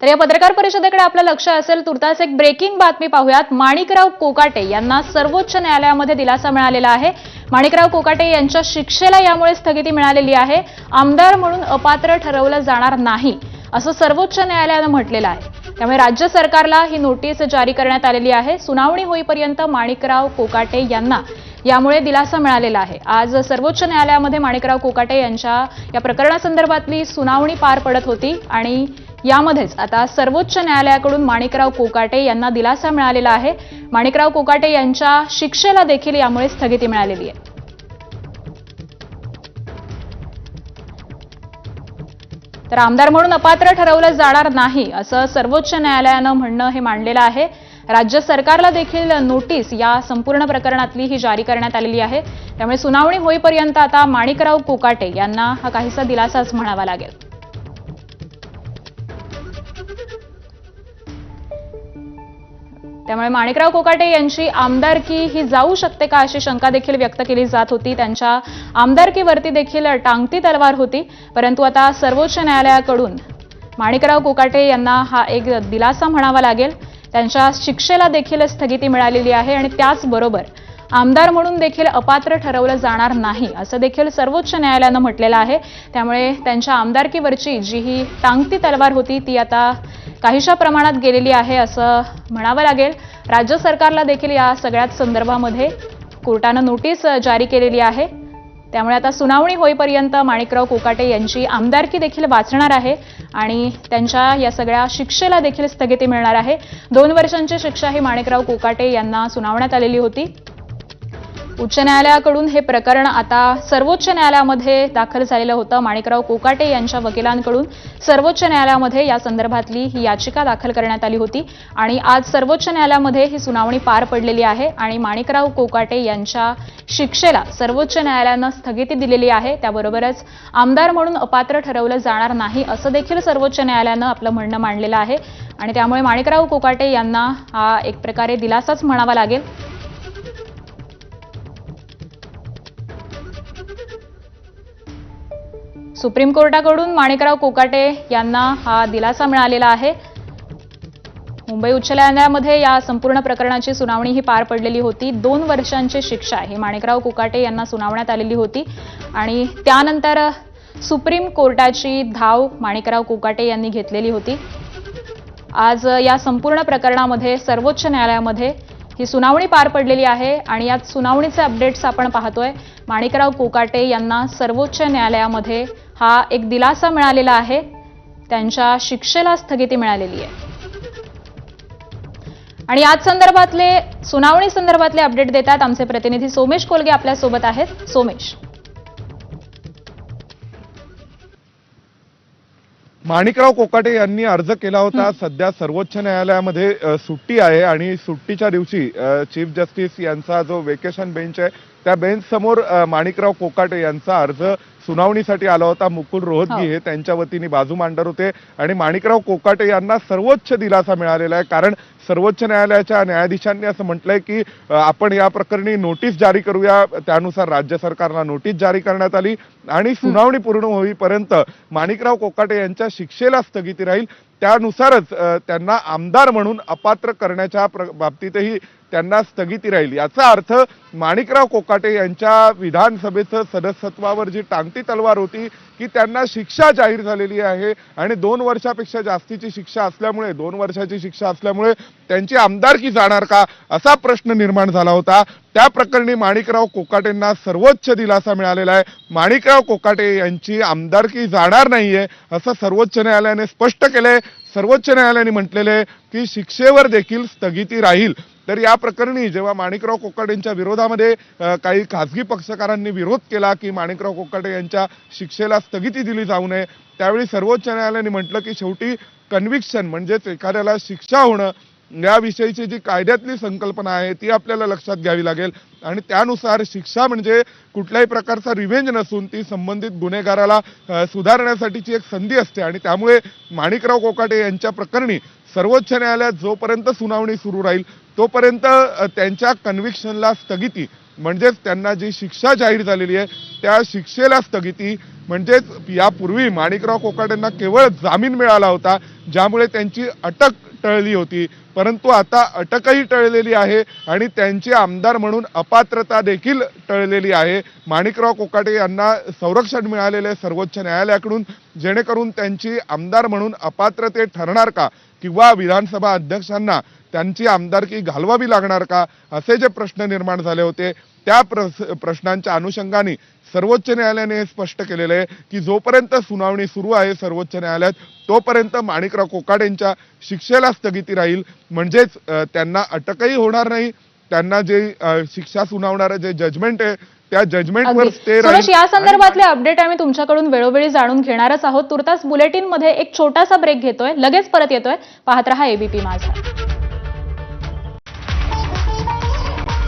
तर या पत्रकार परिषदेकडे आपलं लक्ष असेल. तुर्तास एक ब्रेकिंग बातमी पाहूयात. माणिकराव कोकाटे यांना सर्वोच्च न्यायालयामध्ये दिलासा मिळालेला आहे. माणिकराव कोकाटे यांच्या शिक्षेला यामुळे स्थगिती मिळालेली आहे. आमदार म्हणून अपात्र ठरवलं जाणार नाही असं सर्वोच्च न्यायालयानं म्हटलेलं आहे. त्यामुळे राज्य सरकारला ही नोटीस जारी करण्यात आलेली आहे. सुनावणी होईपर्यंत माणिकराव कोकाटे यांना यामुळे दिलासा मिळालेला आहे. आज सर्वोच्च न्यायालयामध्ये माणिकराव कोकाटे यांच्या या प्रकरणासंदर्भातली सुनावणी पार पडत होती आणि यामध्येच आता सर्वोच्च न्यायालयाकडून माणिकराव कोकाटे यांना दिलासा मिळालेला आहे. माणिकराव कोकाटे यांच्या शिक्षेला देखील यामुळे स्थगिती मिळालेली आहे. तर आमदार म्हणून अपात्र ठरवलं जाणार नाही असं सर्वोच्च न्यायालयानं म्हणणं हे मांडलेलं आहे. राज्य सरकारला देखील नोटीस या संपूर्ण प्रकरणातली ही जारी करण्यात आलेली आहे. त्यामुळे सुनावणी होईपर्यंत आता माणिकराव कोकाटे यांना हा काहीसा दिलासाच म्हणावा लागेल. त्यामुळे माणिकराव कोकाटे यांची आमदारकी ही जाऊ शकते का अशी शंका देखील व्यक्त केली जात होती. त्यांच्या आमदारकीवरती देखील टांगती तलवार होती. परंतु आता सर्वोच्च न्यायालयाकडून माणिकराव कोकाटे यांना हा एक दिलासा म्हणावा लागेल. त्यांच्या शिक्षेला देखील स्थगिती मिळालेली आहे आणि त्याचबरोबर आमदार म्हणून देखील अपात्र ठरवलं जाणार नाही असं देखील सर्वोच्च न्यायालयानं म्हटलेलं आहे. त्यामुळे त्यांच्या आमदारकीवरची जी ही टांगती तलवार होती ती आता काहीशा प्रमाणात गेलेली आहे असं म्हणावं लागेल. राज्य सरकारला देखील या सगळ्याच संदर्भामध्ये कोर्टानं नोटीस जारी केलेली आहे. त्यामुळे आता सुनावणी होईपर्यंत माणिकराव कोकाटे यांची आमदारकी देखील वाचणार आहे आणि त्यांच्या या सगळ्या शिक्षेला देखील स्थगिती मिळणार आहे. 2 वर्षांची शिक्षा ही माणिकराव कोकाटे यांना सुनावण्यात आलेली होती. उच्च न्यायालयाकडून हे प्रकरण आता सर्वोच्च न्यायालयामध्ये दाखल झालेलं होतं. माणिकराव कोकाटे यांच्या वकिलांकडून सर्वोच्च न्यायालयामध्ये या संदर्भातली ही याचिका दाखल करण्यात आली होती आणि आज सर्वोच्च न्यायालयामध्ये ही सुनावणी पार पडलेली आहे आणि माणिकराव कोकाटे यांच्या शिक्षेला सर्वोच्च न्यायालयानं स्थगिती दिलेली आहे. त्याबरोबरच आमदार म्हणून अपात्र ठरवलं जाणार नाही असं देखील सर्वोच्च न्यायालयानं आपलं म्हणणं मांडलेलं आहे आणि त्यामुळे माणिकराव कोकाटे यांना हा एक प्रकारे दिलासाच म्हणावा लागेल. सुप्रीम कोर्टाकडून माणिकराव कोकाटे यांना हा दिलासा मिळालेला आहे. मुंबई उच्च न्यायालयामध्ये या संपूर्ण प्रकरणाची सुनावणी ही पार पडलेली होती. 2 वर्षांची शिक्षा ही माणिकराव कोकाटे यांना सुनावण्यात आलेली होती आणि त्यानंतर सुप्रीम कोर्टाची धाव माणिकराव कोकाटे यांनी घेतलेली होती. आज या संपूर्ण प्रकरणामध्ये सर्वोच्च न्यायालयामध्ये ही सुनावणी पार पडलेली आहे आणि यात सुनावणीचे अपडेट्स आपण पाहतोय. माणिकराव कोकाटे यांना सर्वोच्च न्यायालयामध्ये हा एक दिलासा मिळालेला आहे. त्यांच्या शिक्षेला स्थगिती मिळालेली आहे आणि याच संदर्भातले सुनावणी संदर्भातले अपडेट देतात आमचे प्रतिनिधी सोमेश कोलगे आपल्या सोबत आहेत. सोमेश, माणिकराव कोकाटे यांनी अर्ज केला होता. सध्या सर्वोच्च न्यायालयामध्ये सुट्टी आहे आणि सुट्टीच्या दिवशी चीफ जस्टिस यांचा जो वेकेशन बेंच आहे त्या बेंच समोर माणिकराव कोकाटे यांचा अर्ज सुनावणीसाठी आला होता. मुकुल रोहतगी हे त्यांच्या वतीने बाजू मांडत होते आणि माणिकराव कोकाटे यांना सर्वोच्च दिलासा मिळालेला आहे. कारण सर्वोच्च न्यायालयाच्या न्यायाधीशांनी असं म्हटलंय की आपण या प्रकरणी नोटीस जारी करूया. त्यानुसार राज्य सरकारला नोटीस जारी करण्यात आली आणि सुनावणी पूर्ण होईपर्यंत माणिकराव कोकाटे यांच्या शिक्षेला स्थगिती राहील. त्यानुसारच त्यांना आमदार म्हणून अपात्र करण्याच्या बाबतीतही त्यांना स्थगिती राहील. याचा अर्थ माणिकराव कोकाटे यांच्या विधानसभेचं सदस्यत्वावर जी टांगती तलवार होती की त्यांना शिक्षा जाहीर झालेली आहे आणि 2 वर्षापेक्षा जास्तीची शिक्षा असल्यामुळे 2 वर्षाची शिक्षा असल्यामुळे त्यांची आमदारकी जाणार का असा प्रश्न निर्माण झाला होता. त्या प्रकरणी माणिकराव कोकाटेंना सर्वोच्च दिलासा मिळालेला आहे. माणिकराव कोकाटे यांची आमदारकी जाणार नाहीये असं सर्वोच्च न्यायालयाने स्पष्ट केलंय. सर्वोच्च न्यायालयाने म्हटलेले की शिक्षेवर देखील स्थगिती राहील. तर या प्रकरणी जेव्हा माणिकराव कोकाटेंच्या विरोधामध्ये काही खासगी पक्षकारांनी विरोध केला की माणिकराव कोकाटे यांच्या शिक्षेला स्थगिती दिली जाऊ नये, त्यावेळी सर्वोच्च न्यायालयाने म्हटलं की शेवटी कन्व्हिक्शन म्हणजेच एखाद्याला शिक्षा होणं याविषयीची जी कायद्यातली संकल्पना आहे ती आपल्याला लक्षात घ्यावी लागेल आणि त्यानुसार शिक्षा म्हणजे कुठल्याही प्रकारचा रिव्हेंज नसून ती संबंधित गुन्हेगाराला सुधारण्यासाठीची एक संधी असते आणि त्यामुळे माणिकराव कोकाटे यांच्या प्रकरणी सर्वोच्च न्यायालयात जोपर्यंत सुनावणी सुरू राहील तोपर्यंत त्यांच्या कन्व्हिक्शनला स्थगिती म्हणजेच त्यांना जी शिक्षा जाहीर झालेली आहे त्या शिक्षेला स्थगिती, म्हणजेच यापूर्वी माणिकराव कोकाटेंना केवळ जामीन मिळाला होता ज्यामुळे त्यांची अटक टळली होती, परंतु आता अटकही टळलेली आहे आणि त्यांची आमदार म्हणून अपात्रता देखील टळलेली आहे. माणिकराव कोकाटे यांना संरक्षण मिळालेले सर्वोच्च न्यायालयाकडून, जेणेकरून त्यांची आमदार म्हणून अपात्रते ठरणार का किंवा विधानसभा अध्यक्षांना त्यांची आमदारकी घालवावी लागणार का, असे जे प्रश्न निर्माण झाले होते त्या प्रश्नांच्या अनुषंगाने सर्वोच्च न्यायालयाने हे स्पष्ट केलेलं आहे की जोपर्यंत सुनावणी सुरू आहे सर्वोच्च न्यायालयात तोपर्यंत माणिकराव कोकाटेंच्या शिक्षेला स्थगिती राहील, म्हणजेच त्यांना अटकही होणार नाही, त्यांना जे शिक्षा सुनावणारं जे जजमेंट आहे त्या जजमेंटवर स्टे राहील. सुरेश, या संदर्भातले अपडेट आम्ही तुमच्याकडून वेळोवेळी जाणून घेणारच आहोत. तुर्तास बुलेटिन मध्ये एक छोटासा ब्रेक घेतोय, लगेच परत येतोय. पाहत रहा एबीपी माझा.